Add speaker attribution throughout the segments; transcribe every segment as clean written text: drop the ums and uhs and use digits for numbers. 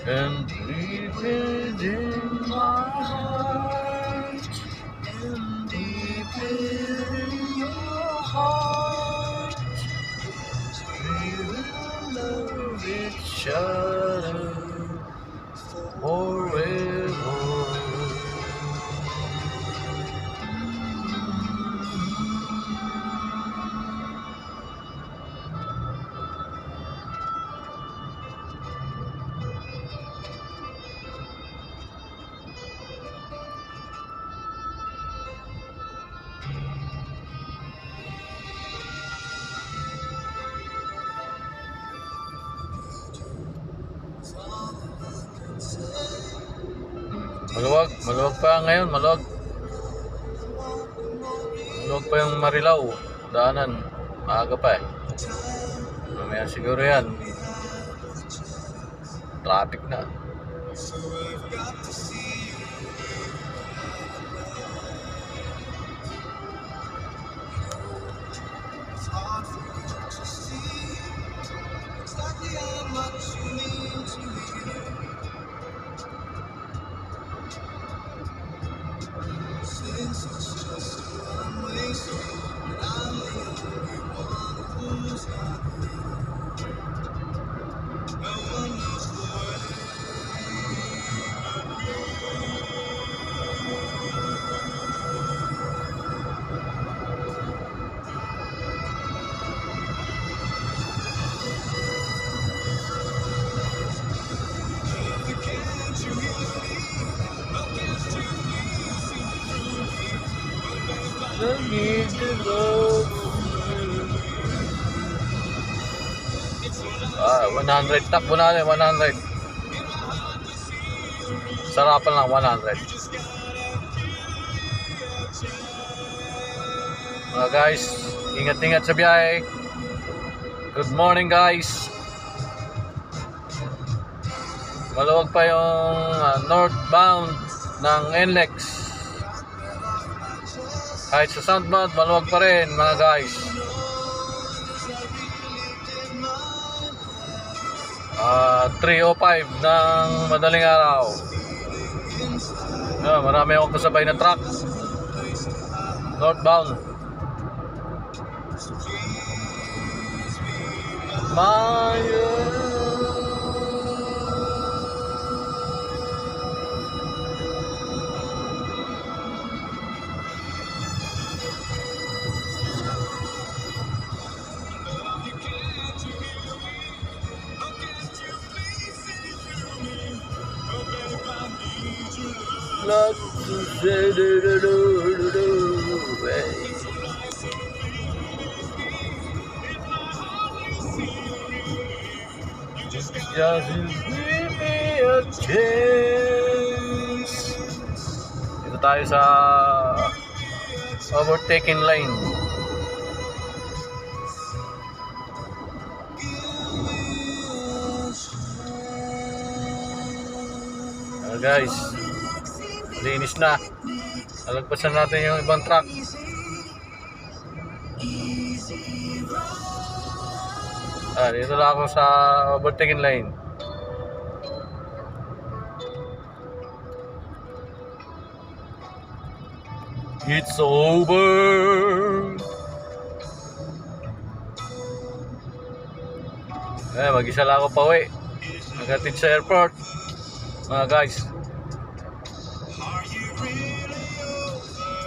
Speaker 1: And deep within my heart, and deep within your heart, we will love each other forever. Maluwag pa ngayon, maluwag pa yung Marilao, daanan, maaga pa eh. Mamaya siguro yan, traffic na. I need to love. 100, takbo natin, 100. Sarapan lang, 100. Mga guys, ingat-ingat sa biyahe. Good morning guys. Maluwag pa yung northbound ng NLEX. Kahit sa southbound, maluwag pa rin mga guys. 3:05 ng madaling araw. Marami akong kasabay na truck northbound. Love to say just give me a chance. Dito tayo sa overtaking lane. Guys, linis na. Nalagpasan natin yung ibang truck. Dito lang ako sa overtaking lane. It's over. Mag-isa lang ako pauwi. Nagatid sa airport. Mga guys,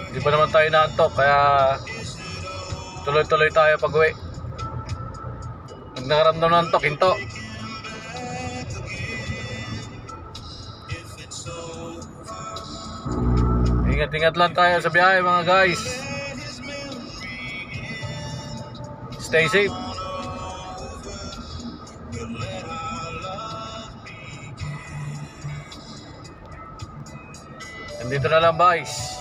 Speaker 1: hindi pa naman tayo naantok, kaya tuloy-tuloy tayo pag-uwi. Pag nakaramdam ng antok, hinto. Ingat-ingat lang tayo sa biyahe mga guys. Stay safe. Nandito na lang guys.